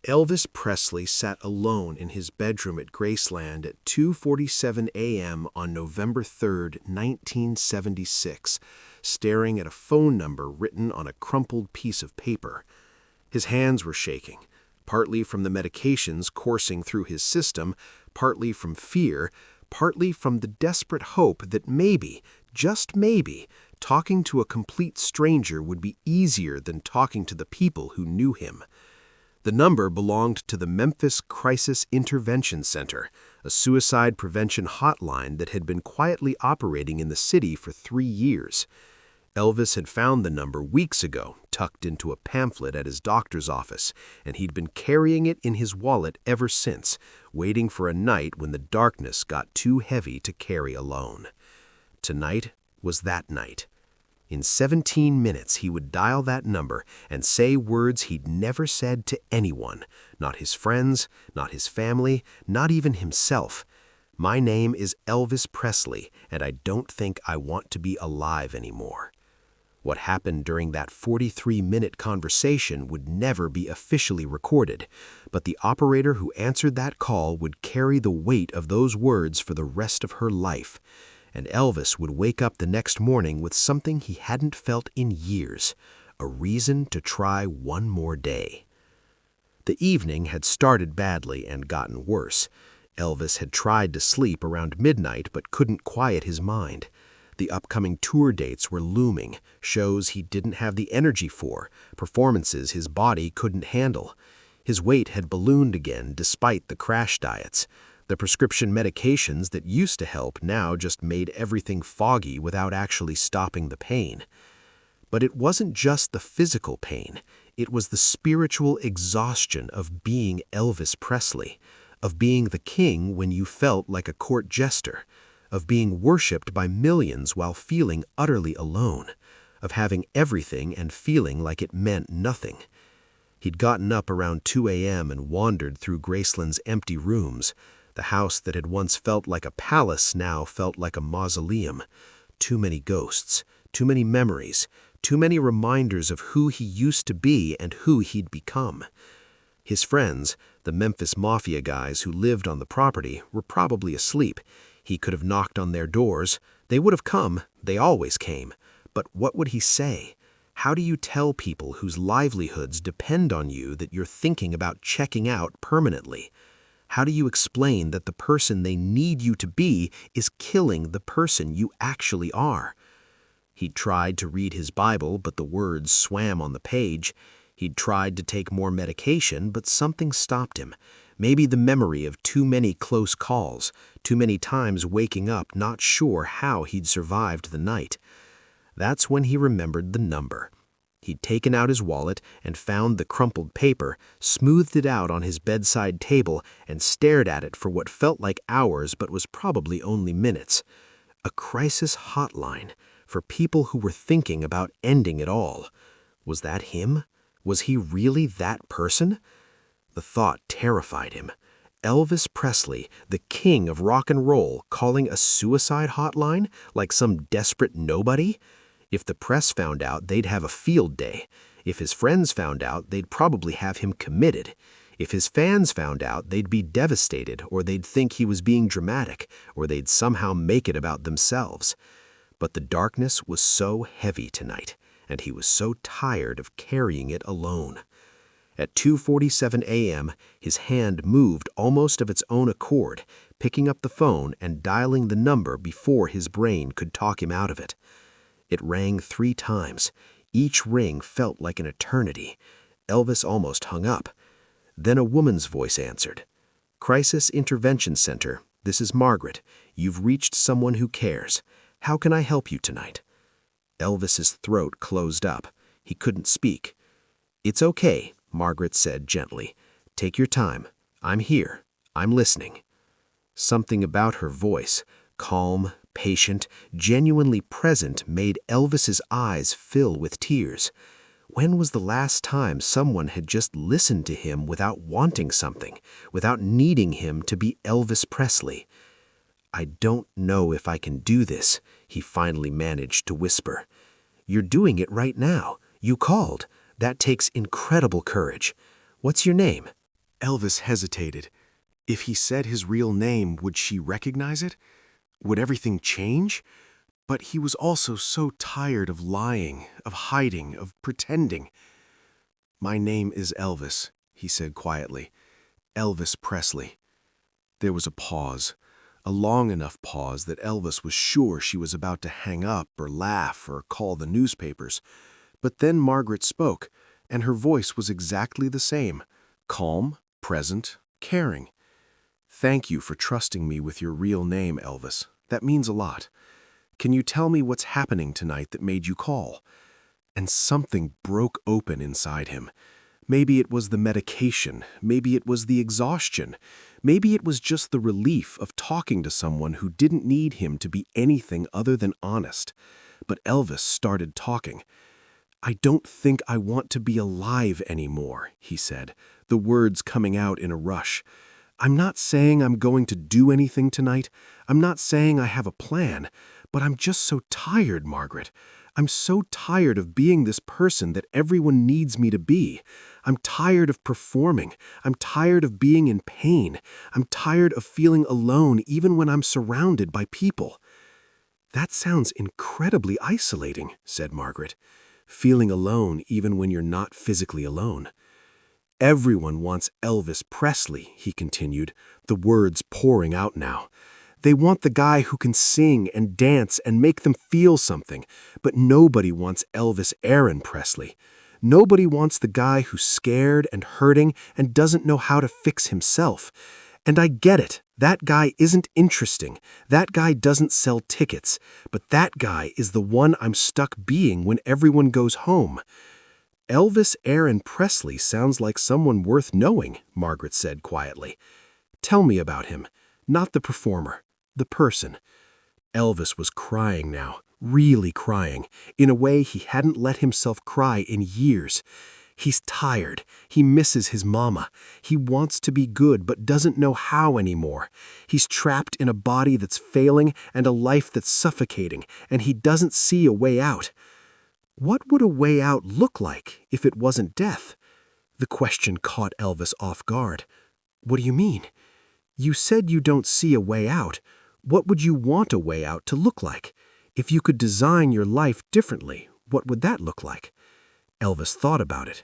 Elvis Presley sat alone in his bedroom at Graceland at 2:47 a.m. on November 3, 1976, staring at a phone number written on a crumpled piece of paper. His hands were shaking, partly from the medications coursing through his system, partly from fear, partly from the desperate hope that maybe, just maybe, talking to a complete stranger would be easier than talking to the people who knew him. The number belonged to the Memphis Crisis Intervention Center, a suicide prevention hotline that had been quietly operating in the city for 3 years. Elvis had found the number weeks ago, tucked into a pamphlet at his doctor's office, and he'd been carrying it in his wallet ever since, waiting for a night when the darkness got too heavy to carry alone. Tonight was that night. In 17 minutes, he would dial that number and say words he'd never said to anyone, not his friends, not his family, not even himself. "My name is Elvis Presley, and I don't think I want to be alive anymore." What happened during that 43-minute conversation would never be officially recorded, but the operator who answered that call would carry the weight of those words for the rest of her life. And Elvis would wake up the next morning with something he hadn't felt in years, a reason to try one more day. The evening had started badly and gotten worse. Elvis had tried to sleep around midnight but couldn't quiet his mind. The upcoming tour dates were looming, shows he didn't have the energy for, performances his body couldn't handle. His weight had ballooned again despite the crash diets. The prescription medications that used to help now just made everything foggy without actually stopping the pain. But it wasn't just the physical pain. It was the spiritual exhaustion of being Elvis Presley, of being the king when you felt like a court jester, of being worshipped by millions while feeling utterly alone, of having everything and feeling like it meant nothing. He'd gotten up around 2 a.m. and wandered through Graceland's empty rooms. The house that had once felt like a palace now felt like a mausoleum. Too many ghosts, too many memories, too many reminders of who he used to be and who he'd become. His friends, the Memphis Mafia guys who lived on the property, were probably asleep. He could have knocked on their doors. They would have come. They always came. But what would he say? How do you tell people whose livelihoods depend on you that you're thinking about checking out permanently? How do you explain that the person they need you to be is killing the person you actually are? He'd tried to read his Bible, but the words swam on the page. He'd tried to take more medication, but something stopped him. Maybe the memory of too many close calls, too many times waking up not sure how he'd survived the night. That's when he remembered the number. He'd taken out his wallet and found the crumpled paper, smoothed it out on his bedside table, and stared at it for what felt like hours but was probably only minutes. A crisis hotline for people who were thinking about ending it all. Was that him? Was he really that person? The thought terrified him. Elvis Presley, the king of rock and roll, calling a suicide hotline like some desperate nobody? If the press found out, they'd have a field day. If his friends found out, they'd probably have him committed. If his fans found out, they'd be devastated, or they'd think he was being dramatic, or they'd somehow make it about themselves. But the darkness was so heavy tonight, and he was so tired of carrying it alone. At 2:47 a.m., his hand moved almost of its own accord, picking up the phone and dialing the number before his brain could talk him out of it. It rang 3 times. Each ring felt like an eternity. Elvis almost hung up. Then a woman's voice answered. "Crisis Intervention Center. This is Margaret. You've reached someone who cares. How can I help you tonight?" Elvis's throat closed up. He couldn't speak. "It's okay," Margaret said gently. "Take your time. I'm here. I'm listening." Something about her voice, calm, patient, genuinely present, made Elvis's eyes fill with tears. When was the last time someone had just listened to him without wanting something, without needing him to be Elvis Presley? "I don't know if I can do this," he finally managed to whisper. "You're doing it right now. You called. That takes incredible courage. What's your name?" Elvis hesitated. If he said his real name, would she recognize it? Would everything change? But he was also so tired of lying, of hiding, of pretending. "My name is Elvis," he said quietly. "Elvis Presley." There was a pause, a long enough pause that Elvis was sure she was about to hang up or laugh or call the newspapers. But then Margaret spoke, and her voice was exactly the same, calm, present, caring. "Thank you for trusting me with your real name, Elvis. That means a lot. Can you tell me what's happening tonight that made you call?" And something broke open inside him. Maybe it was the medication, maybe it was the exhaustion, maybe it was just the relief of talking to someone who didn't need him to be anything other than honest. But Elvis started talking. "I don't think I want to be alive anymore," he said, the words coming out in a rush. "I'm not saying I'm going to do anything tonight. I'm not saying I have a plan, but I'm just so tired, Margaret. I'm so tired of being this person that everyone needs me to be. I'm tired of performing. I'm tired of being in pain. I'm tired of feeling alone even when I'm surrounded by people." "That sounds incredibly isolating," said Margaret. "Feeling alone even when you're not physically alone." "Everyone wants Elvis Presley," he continued, the words pouring out now. "They want the guy who can sing and dance and make them feel something, but nobody wants Elvis Aaron Presley. Nobody wants the guy who's scared and hurting and doesn't know how to fix himself. And I get it. That guy isn't interesting. That guy doesn't sell tickets. But that guy is the one I'm stuck being when everyone goes home." "Elvis Aaron Presley sounds like someone worth knowing," Margaret said quietly. "Tell me about him. Not the performer, the person." Elvis was crying now, really crying, in a way he hadn't let himself cry in years. He's tired. He misses his mama. He wants to be good but doesn't know how anymore. He's trapped in a body that's failing and a life that's suffocating, and he doesn't see a way out. What would a way out look like if it wasn't death? The question caught Elvis off guard. "What do you mean? You said you don't see a way out. What would you want a way out to look like? If you could design your life differently, what would that look like?" Elvis thought about it.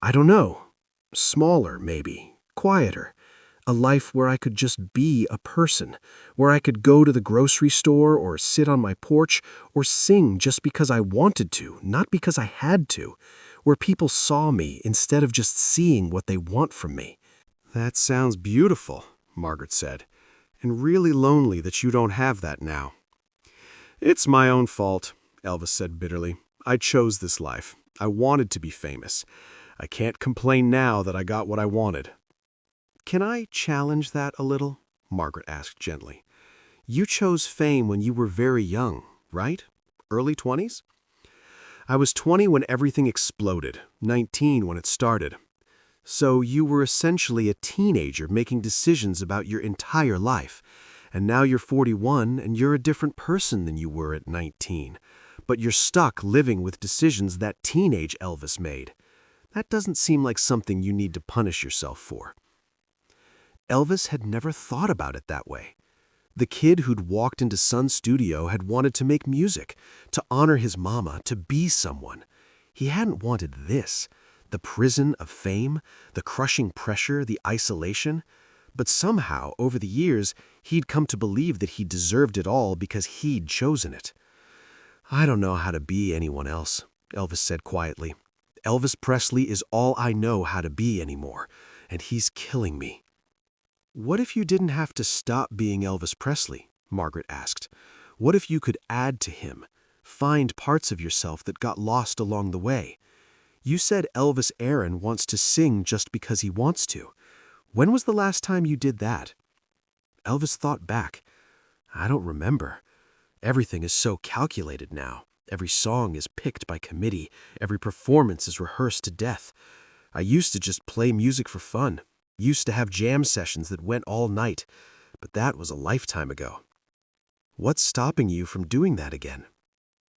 "I don't know. Smaller, maybe. Quieter. A life where I could just be a person, where I could go to the grocery store or sit on my porch or sing just because I wanted to, not because I had to, where people saw me instead of just seeing what they want from me." "That sounds beautiful," Margaret said, "and really lonely that you don't have that now." "It's my own fault," Elvis said bitterly. "I chose this life. I wanted to be famous. I can't complain now that I got what I wanted." "Can I challenge that a little?" Margaret asked gently. "You chose fame when you were very young, right? Early 20s? I was 20 when everything exploded, 19 when it started. So you were essentially a teenager making decisions about your entire life. And now you're 41 and you're a different person than you were at 19. But you're stuck living with decisions that teenage Elvis made. That doesn't seem like something you need to punish yourself for." Elvis had never thought about it that way. The kid who'd walked into Sun's studio had wanted to make music, to honor his mama, to be someone. He hadn't wanted this, the prison of fame, the crushing pressure, the isolation. But somehow, over the years, he'd come to believe that he deserved it all because he'd chosen it. "I don't know how to be anyone else," Elvis said quietly. "Elvis Presley is all I know how to be anymore, and he's killing me." "What if you didn't have to stop being Elvis Presley?" Margaret asked. "What if you could add to him, find parts of yourself that got lost along the way? You said Elvis Aaron wants to sing just because he wants to. When was the last time you did that?" Elvis thought back. "I don't remember. Everything is so calculated now. Every song is picked by committee. Every performance is rehearsed to death. I used to just play music for fun. Used to have jam sessions that went all night, but that was a lifetime ago." "What's stopping you from doing that again?"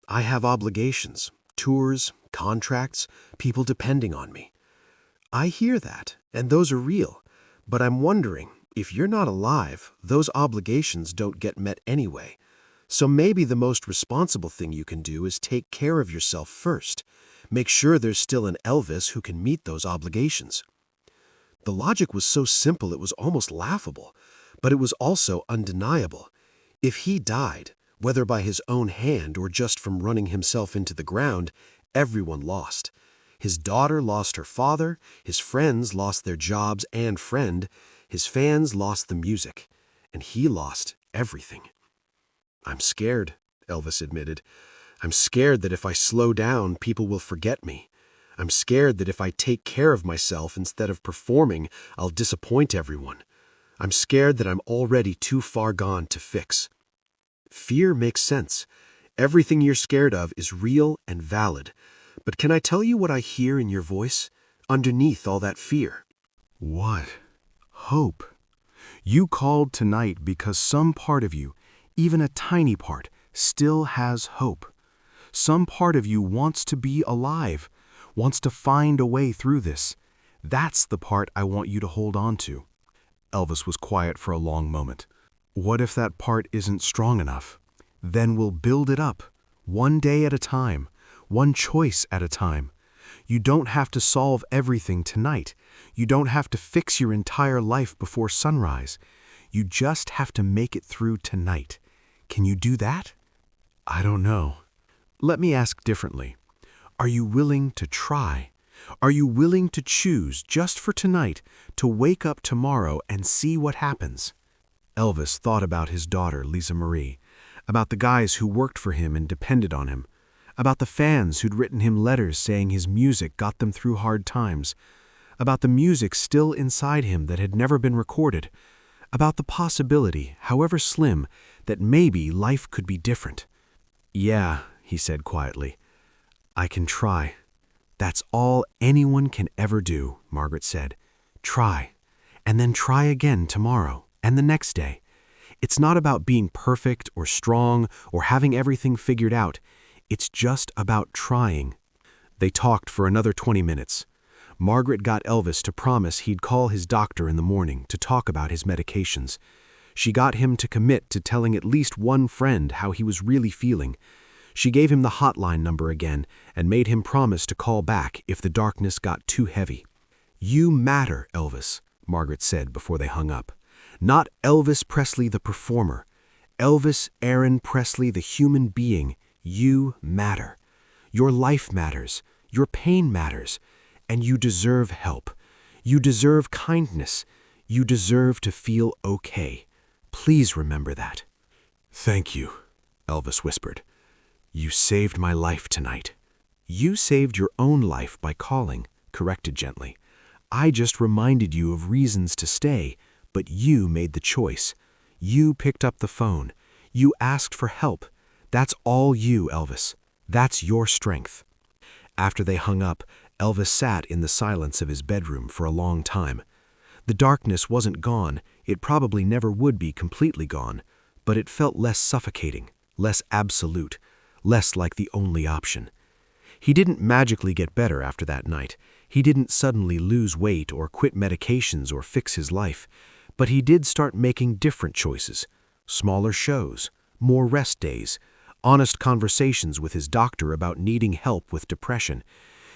"I have obligations, tours, contracts, people depending on me." "I hear that, and those are real. But I'm wondering, if you're not alive, those obligations don't get met anyway. So maybe the most responsible thing you can do is take care of yourself first. Make sure there's still an Elvis who can meet those obligations. The logic was so simple it was almost laughable, but it was also undeniable. If he died, whether by his own hand or just from running himself into the ground, everyone lost. His daughter lost her father, his friends lost their jobs and friend, his fans lost the music, and he lost everything. "I'm scared," Elvis admitted. "I'm scared that if I slow down, people will forget me. I'm scared that if I take care of myself instead of performing, I'll disappoint everyone. I'm scared that I'm already too far gone to fix." Fear makes sense. Everything you're scared of is real and valid. But can I tell you what I hear in your voice, underneath all that fear? What? Hope. You called tonight because some part of you, even a tiny part, still has hope. Some part of you wants to be alive, wants to find a way through this. That's the part I want you to hold on to. Elvis was quiet for a long moment. What if that part isn't strong enough? Then we'll build it up, one day at a time, one choice at a time. You don't have to solve everything tonight. You don't have to fix your entire life before sunrise. You just have to make it through tonight. Can you do that? I don't know. Let me ask differently. Are you willing to try? Are you willing to choose, just for tonight, to wake up tomorrow and see what happens? Elvis thought about his daughter, Lisa Marie, about the guys who worked for him and depended on him, about the fans who'd written him letters saying his music got them through hard times, about the music still inside him that had never been recorded, about the possibility, however slim, that maybe life could be different. "Yeah," he said quietly, "I can try." "That's all anyone can ever do," Margaret said. "Try, and then try again tomorrow and the next day. It's not about being perfect or strong or having everything figured out. It's just about trying." They talked for another 20 minutes. Margaret got Elvis to promise he'd call his doctor in the morning to talk about his medications. She got him to commit to telling at least one friend how he was really feeling. She gave him the hotline number again and made him promise to call back if the darkness got too heavy. "You matter, Elvis," Margaret said before they hung up. "Not Elvis Presley the performer. Elvis Aaron Presley the human being. You matter. Your life matters. Your pain matters. And you deserve help. You deserve kindness. You deserve to feel okay. Please remember that." "Thank you," Elvis whispered. "You saved my life tonight." "You saved your own life by calling," corrected gently. "I just reminded you of reasons to stay, but you made the choice. You picked up the phone. You asked for help. That's all you, Elvis. That's your strength." After they hung up, Elvis sat in the silence of his bedroom for a long time. The darkness wasn't gone. It probably never would be completely gone, but it felt less suffocating, less absolute, less like the only option. He didn't magically get better after that night. He didn't suddenly lose weight or quit medications or fix his life, but he did start making different choices, smaller shows, more rest days, honest conversations with his doctor about needing help with depression.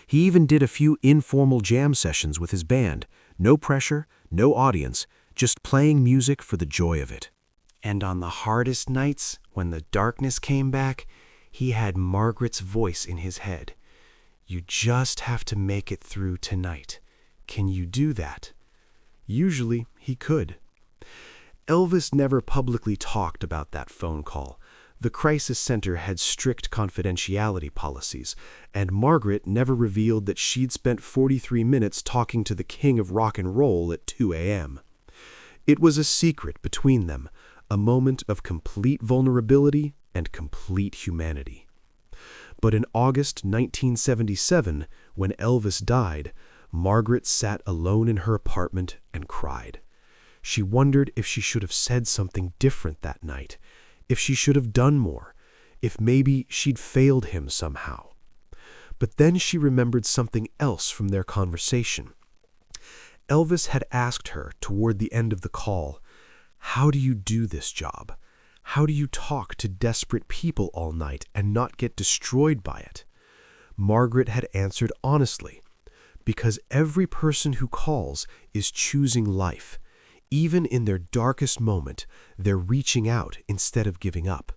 He even did a few informal jam sessions with his band, no pressure, no audience, just playing music for the joy of it. And on the hardest nights, when the darkness came back, he had Margaret's voice in his head. "You just have to make it through tonight. Can you do that?" Usually, he could. Elvis never publicly talked about that phone call. The crisis center had strict confidentiality policies, and Margaret never revealed that she'd spent 43 minutes talking to the king of rock and roll at 2 a.m. It was a secret between them, a moment of complete vulnerability and complete humanity. But in August 1977, when Elvis died, Margaret sat alone in her apartment and cried. She wondered if she should have said something different that night, if she should have done more, if maybe she'd failed him somehow. But then she remembered something else from their conversation. Elvis had asked her toward the end of the call, "How do you do this job? How do you talk to desperate people all night and not get destroyed by it?" Margaret had answered honestly, "Because every person who calls is choosing life. Even in their darkest moment, they're reaching out instead of giving up.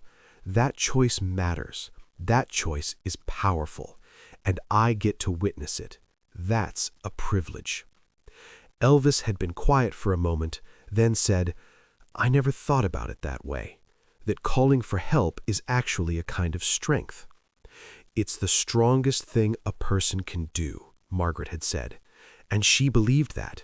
That choice matters. That choice is powerful, and I get to witness it. That's a privilege." Elvis had been quiet for a moment, then said, "I never thought about it that way, that calling for help is actually a kind of strength." "It's the strongest thing a person can do," Margaret had said, and she believed that.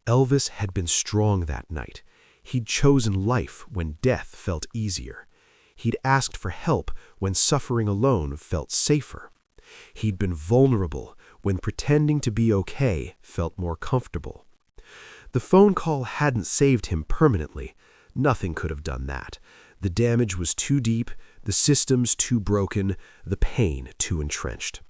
Elvis had been strong that night. He'd chosen life when death felt easier. He'd asked for help when suffering alone felt safer. He'd been vulnerable when pretending to be okay felt more comfortable. The phone call hadn't saved him permanently. Nothing could have done that. The damage was too deep, the systems too broken, the pain too entrenched.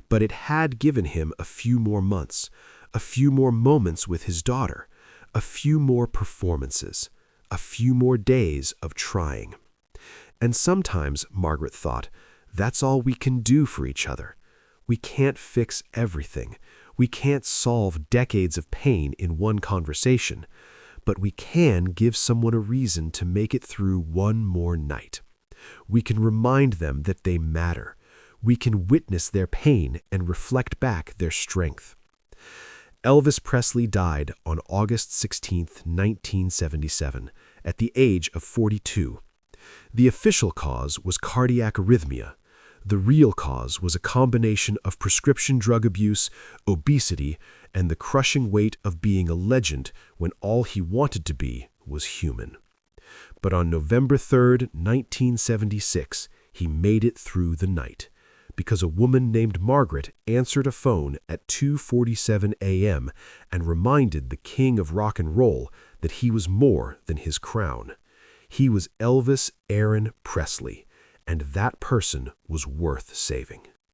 But it had given him a few more months, a few more moments with his daughter, a few more performances, a few more days of trying. And sometimes, Margaret thought, that's all we can do for each other. We can't fix everything. We can't solve decades of pain in one conversation, but we can give someone a reason to make it through one more night. We can remind them that they matter. We can witness their pain and reflect back their strength. Elvis Presley died on August 16, 1977, at the age of 42. The official cause was cardiac arrhythmia. The real cause was a combination of prescription drug abuse, obesity, and the crushing weight of being a legend when all he wanted to be was human. But on November 3, 1976, he made it through the night, because a woman named Margaret answered a phone at 2:47 a.m. and reminded the king of rock and roll that he was more than his crown. He was Elvis Aaron Presley, and that person was worth saving.